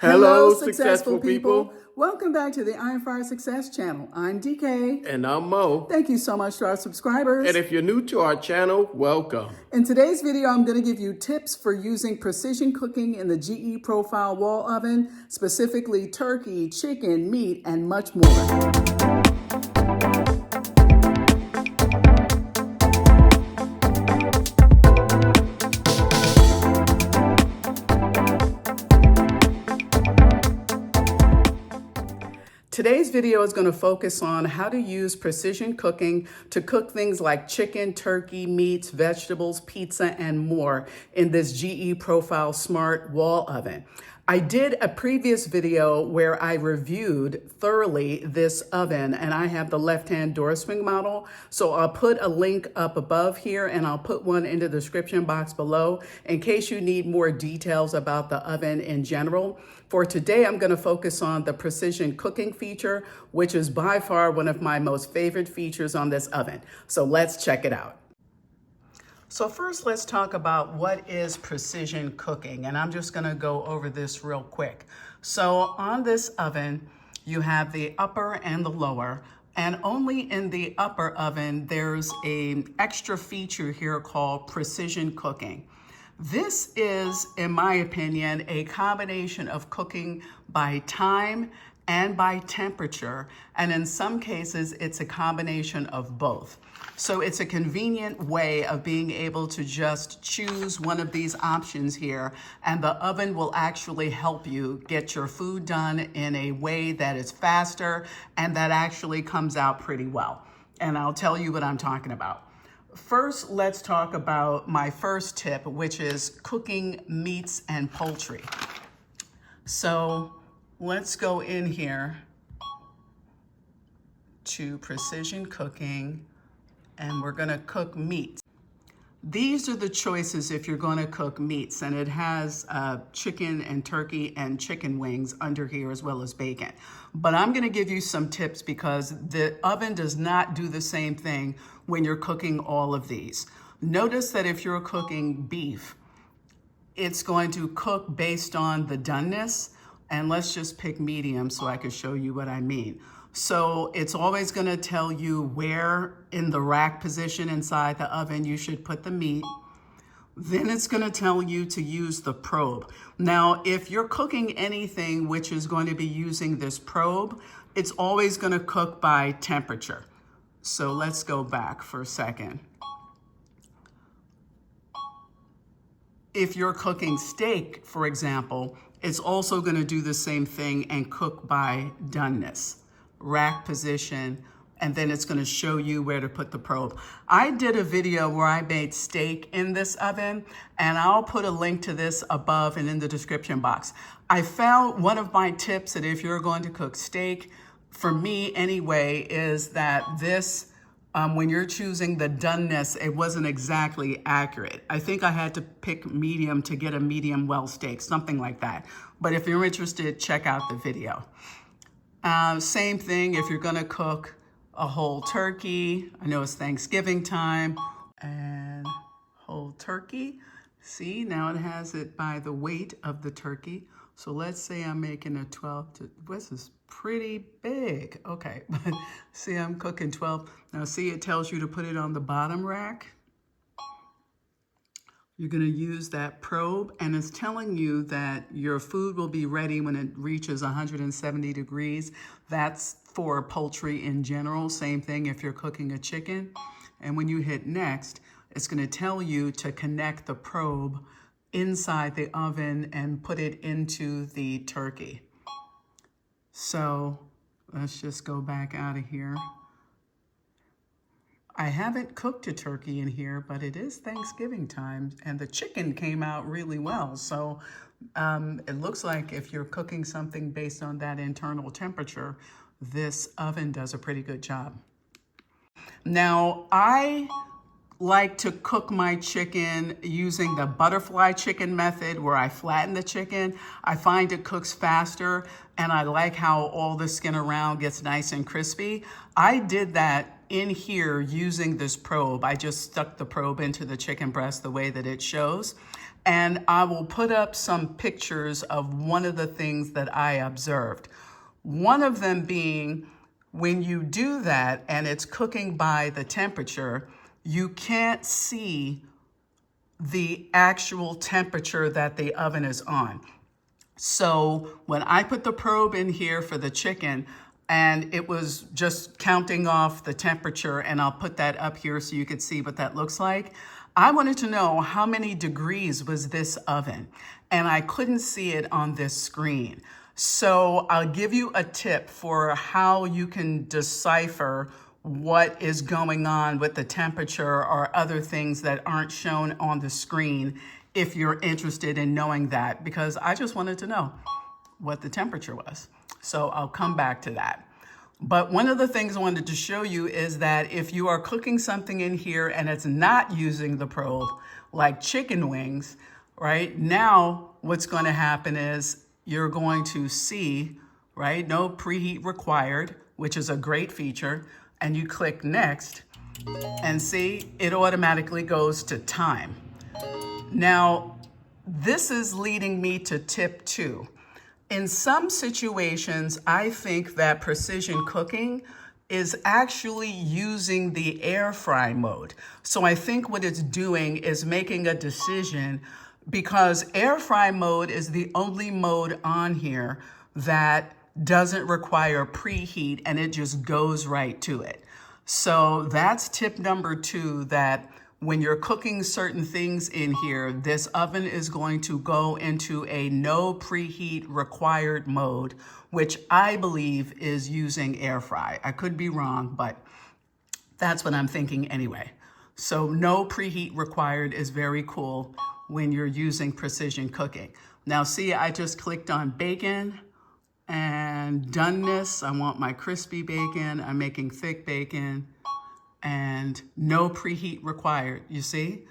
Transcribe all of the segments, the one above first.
Hello, successful people. Welcome back to the Iron Fire Success channel. I'm DK. And I'm Mo. Thank you so much to our subscribers. And if you're new to our channel, welcome. In today's video, I'm going to give you tips for using precision cooking in the GE Profile wall oven, specifically turkey, chicken, meat, and much more. Today's video is going to focus on how to use precision cooking to cook things like chicken, turkey, meats, vegetables, pizza, and more in this GE Profile Smart Wall Oven. I did a previous video where I reviewed thoroughly this oven, and I have the left-hand door swing model. So I'll put a link up above here, and I'll put one in the description box below in case you need more details about the oven in general. For today, I'm going to focus on the precision cooking feature, which is by far one of my most favorite features on this oven. So let's check it out. So first, let's talk about what is precision cooking, and I'm just gonna go over this real quick. So on this oven, you have the upper and the lower, and only in the upper oven, there's an extra feature here called precision cooking. This is, in my opinion, a combination of cooking by time and by temperature, and in some cases, it's a combination of both. So it's a convenient way of being able to just choose one of these options here, and the oven will actually help you get your food done in a way that is faster and that actually comes out pretty well. And I'll tell you what I'm talking about. First, let's talk about my first tip, which is cooking meats and poultry. So let's go in here to precision cooking, and we're gonna cook meat. These are the choices if you're gonna cook meats, and it has chicken and turkey and chicken wings under here as well as bacon. But I'm gonna give you some tips because the oven does not do the same thing when you're cooking all of these. Notice that if you're cooking beef, it's going to cook based on the doneness, and let's just pick medium so I can show you what I mean. So it's always gonna tell you where in the rack position inside the oven you should put the meat. Then it's gonna tell you to use the probe. Now, if you're cooking anything which is going to be using this probe, it's always gonna cook by temperature. So let's go back for a second. If you're cooking steak, for example, it's also gonna do the same thing and cook by doneness. Rack position, and then it's gonna show you where to put the probe. I did a video where I made steak in this oven, and I'll put a link to this above and in the description box. I found one of my tips that if you're going to cook steak, for me anyway, is that this, when you're choosing the doneness, it wasn't exactly accurate. I think I had to pick medium to get a medium well steak, something like that. But if you're interested, check out the video. Same thing if you're gonna cook a whole turkey. I know it's Thanksgiving time, and whole turkey. See, now it has it by the weight of the turkey. So let's say I'm making a 12 to, this is pretty big. Okay, but see, I'm cooking 12. Now see, it tells you to put it on the bottom rack. You're gonna use that probe, and it's telling you that your food will be ready when it reaches 170 degrees. That's for poultry in general. Same thing if you're cooking a chicken. And when you hit next, it's gonna tell you to connect the probe inside the oven and put it into the turkey. So let's just go back out of here. I haven't cooked a turkey in here, but it is Thanksgiving time, and the chicken came out really well. So it looks like if you're cooking something based on that internal temperature, this oven does a pretty good job. Now, I like to cook my chicken using the butterfly chicken method where I flatten the chicken. I find it cooks faster, and I like how all the skin around gets nice and crispy. I did that in here using this probe, I just stuck the probe into the chicken breast the way that it shows. And I will put up some pictures of one of the things that I observed. One of them being, when you do that and it's cooking by the temperature, you can't see the actual temperature that the oven is on. So when I put the probe in here for the chicken, and it was just counting off the temperature, and I'll put that up here so you could see what that looks like. I wanted to know how many degrees was this oven, and I couldn't see it on this screen. So I'll give you a tip for how you can decipher what is going on with the temperature or other things that aren't shown on the screen if you're interested in knowing that, because I just wanted to know what the temperature was. So I'll come back to that. But one of the things I wanted to show you is that if you are cooking something in here and it's not using the probe, like chicken wings, right? Now what's going to happen is you're going to see, right, no preheat required, which is a great feature, and you click next and see it automatically goes to time. Now, this is leading me to tip 2. In some situations, I think that precision cooking is actually using the air fry mode. So I think what it's doing is making a decision, because air fry mode is the only mode on here that doesn't require preheat and it just goes right to it. So that's tip number 2, that when you're cooking certain things in here, this oven is going to go into a no preheat required mode, which I believe is using air fry. I could be wrong, but that's what I'm thinking anyway. So no preheat required is very cool when you're using precision cooking. Now see, I just clicked on bacon and doneness. I want my crispy bacon. I'm making thick bacon. And no preheat required, you see?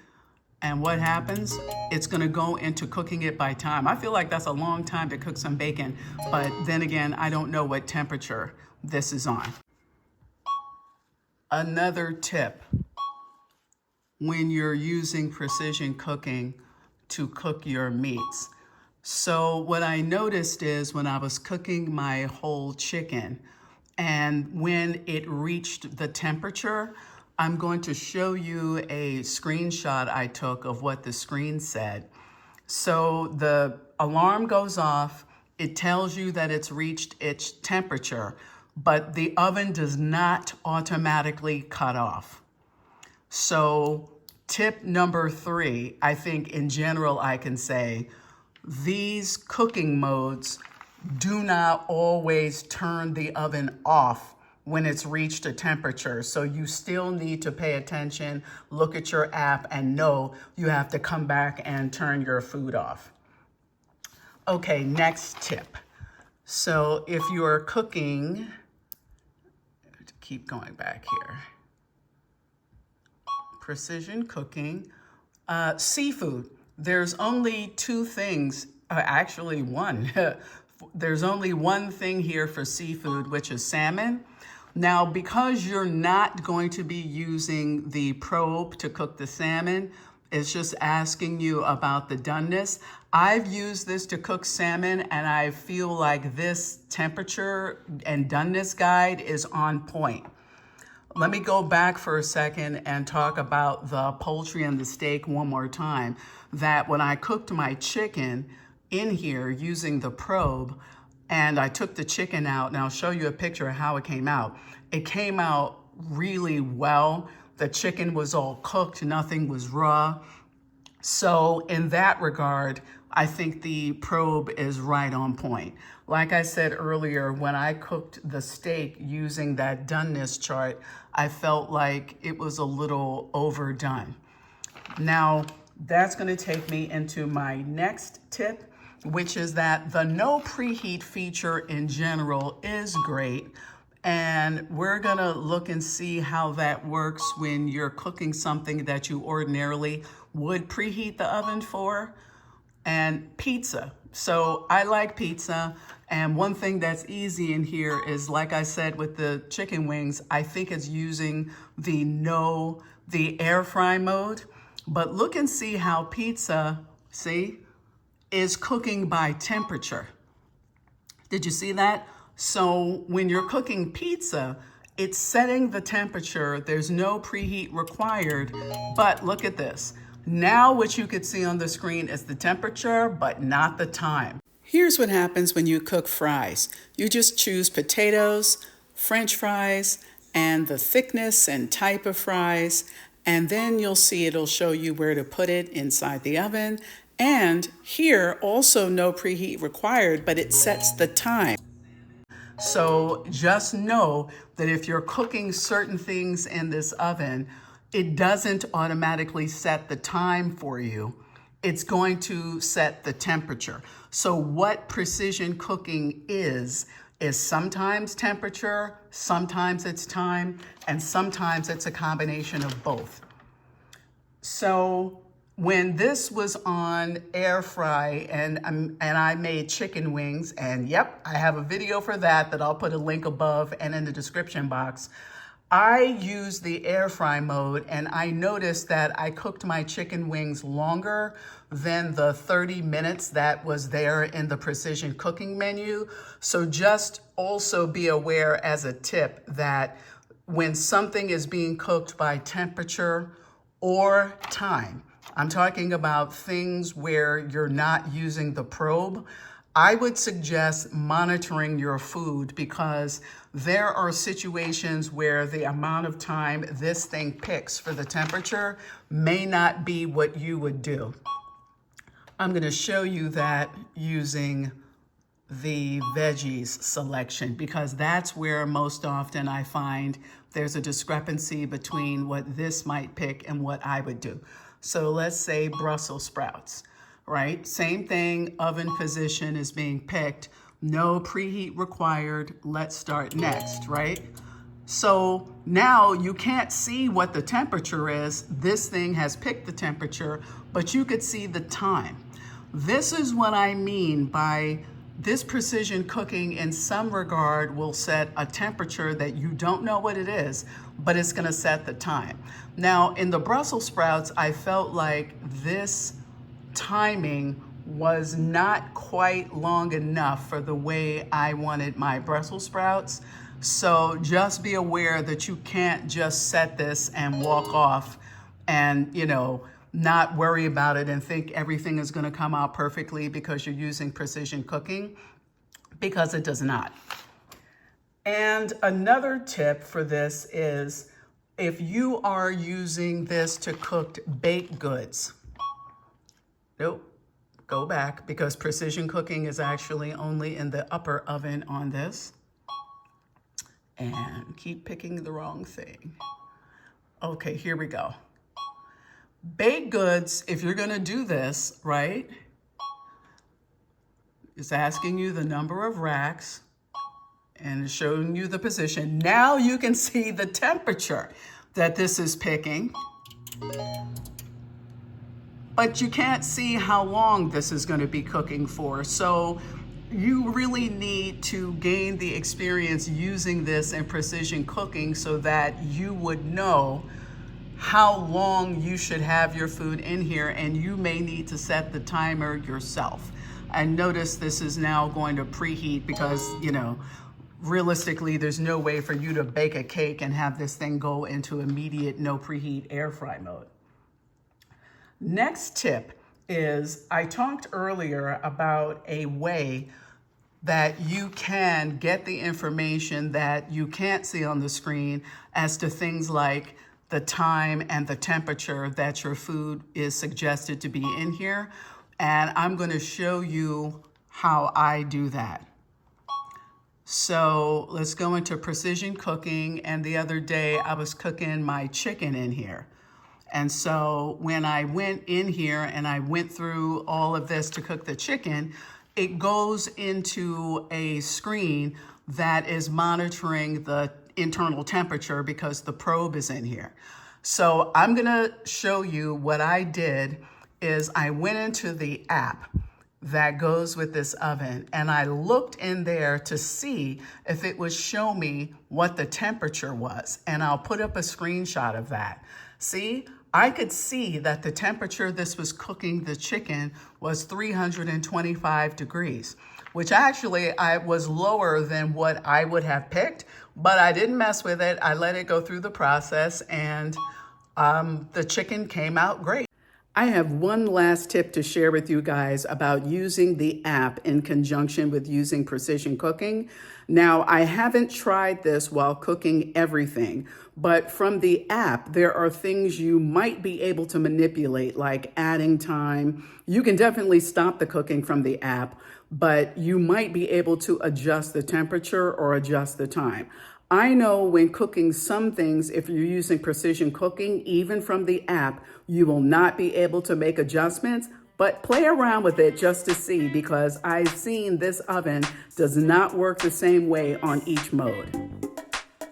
And what happens? It's gonna go into cooking it by time. I feel like that's a long time to cook some bacon, but then again, I don't know what temperature this is on. Another tip when you're using precision cooking to cook your meats. So what I noticed is when I was cooking my whole chicken, and when it reached the temperature, I'm going to show you a screenshot I took of what the screen said. So the alarm goes off, it tells you that it's reached its temperature, but the oven does not automatically cut off. So tip number 3, I think in general I can say, these cooking modes do not always turn the oven off when it's reached a temperature. So you still need to pay attention, look at your app, and know you have to come back and turn your food off. Okay, next tip. So if you are cooking, keep going back here. Precision cooking, seafood. There's only 2 things, actually one. There's only one thing here for seafood, which is salmon. Now, because you're not going to be using the probe to cook the salmon, it's just asking you about the doneness. I've used this to cook salmon, and I feel like this temperature and doneness guide is on point. Let me go back for a second and talk about the poultry and the steak one more time. That when I cooked my chicken in here using the probe, and I took the chicken out, and I'll show you a picture of how it came out. It came out really well. The chicken was all cooked, nothing was raw. So in that regard, I think the probe is right on point. Like I said earlier, when I cooked the steak using that doneness chart, I felt like it was a little overdone. Now, that's gonna take me into my next tip, which is that the no preheat feature in general is great. And we're gonna look and see how that works when you're cooking something that you ordinarily would preheat the oven for. And pizza, So I like pizza. And one thing that's easy in here is, like I said, with the chicken wings, I think it's using the air fry mode. But look and see how pizza, see, is cooking by temperature. Did you see that? So when you're cooking pizza, it's setting the temperature. There's no preheat required, but look at this. Now what you could see on the screen is the temperature, but not the time. Here's what happens when you cook fries. You just choose potatoes, French fries, and the thickness and type of fries, and then you'll see it'll show you where to put it inside the oven. And here, also no preheat required, but it sets the time. So just know that if you're cooking certain things in this oven, it doesn't automatically set the time for you. It's going to set the temperature. So what precision cooking is sometimes temperature, sometimes it's time, and sometimes it's a combination of both. So when this was on air fry and I made chicken wings, and yep, I have a video for that I'll put a link above and in the description box. I used the air fry mode, and I noticed that I cooked my chicken wings longer than the 30 minutes that was there in the precision cooking menu. So just also be aware as a tip that when something is being cooked by temperature or time, I'm talking about things where you're not using the probe, I would suggest monitoring your food, because there are situations where the amount of time this thing picks for the temperature may not be what you would do. I'm going to show you that using the veggies selection, because that's where most often I find there's a discrepancy between what this might pick and what I would do. So let's say Brussels sprouts, right? Same thing, oven position is being picked, no preheat required. Let's start next, right? So now you can't see what the temperature is. This thing has picked the temperature, but you could see the time. This is what I mean by this precision cooking in some regard will set a temperature that you don't know what it is, but it's gonna set the time. Now, in the Brussels sprouts, I felt like this timing was not quite long enough for the way I wanted my Brussels sprouts. So just be aware that you can't just set this and walk off and, not worry about it and think everything is going to come out perfectly because you're using precision cooking, because it does not. And another tip for this is if you are using this to cook baked goods, go back, because precision cooking is actually only in the upper oven on this. And keep picking the wrong thing. Okay, here we go. Baked goods, if you're gonna do this, right, it's asking you the number of racks and it's showing you the position. Now you can see the temperature that this is picking, but you can't see how long this is gonna be cooking for. So you really need to gain the experience using this in precision cooking so that you would know how long you should have your food in here, and you may need to set the timer yourself. And notice this is now going to preheat because, realistically, there's no way for you to bake a cake and have this thing go into immediate no preheat air fry mode. Next tip is, I talked earlier about a way that you can get the information that you can't see on the screen as to things like the time and the temperature that your food is suggested to be in here. And I'm going to show you how I do that. So let's go into precision cooking. And the other day I was cooking my chicken in here. And so when I went in here and I went through all of this to cook the chicken, it goes into a screen that is monitoring the internal temperature because the probe is in here. So I'm gonna show you what I did is I went into the app that goes with this oven, and I looked in there to see if it would show me what the temperature was, and I'll put up a screenshot of that. See, I could see that the temperature this was cooking the chicken was 325 degrees, which actually was lower than what I would have picked, but I didn't mess with it. I let it go through the process, and the chicken came out great. I have one last tip to share with you guys about using the app in conjunction with using precision cooking. Now, I haven't tried this while cooking everything, but from the app, there are things you might be able to manipulate, like adding time. You can definitely stop the cooking from the app, but you might be able to adjust the temperature or adjust the time. I know when cooking some things, if you're using precision cooking, even from the app, you will not be able to make adjustments, but play around with it just to see, because I've seen this oven does not work the same way on each mode.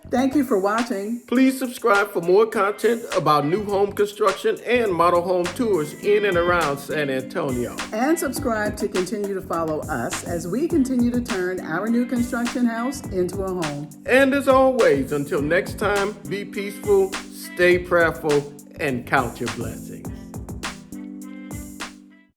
Thank you for watching. Please subscribe for more content about new home construction and model home tours in and around San Antonio. And subscribe to continue to follow us as we continue to turn our new construction house into a home. And as always, until next time, be peaceful, stay prayerful, and count your blessings.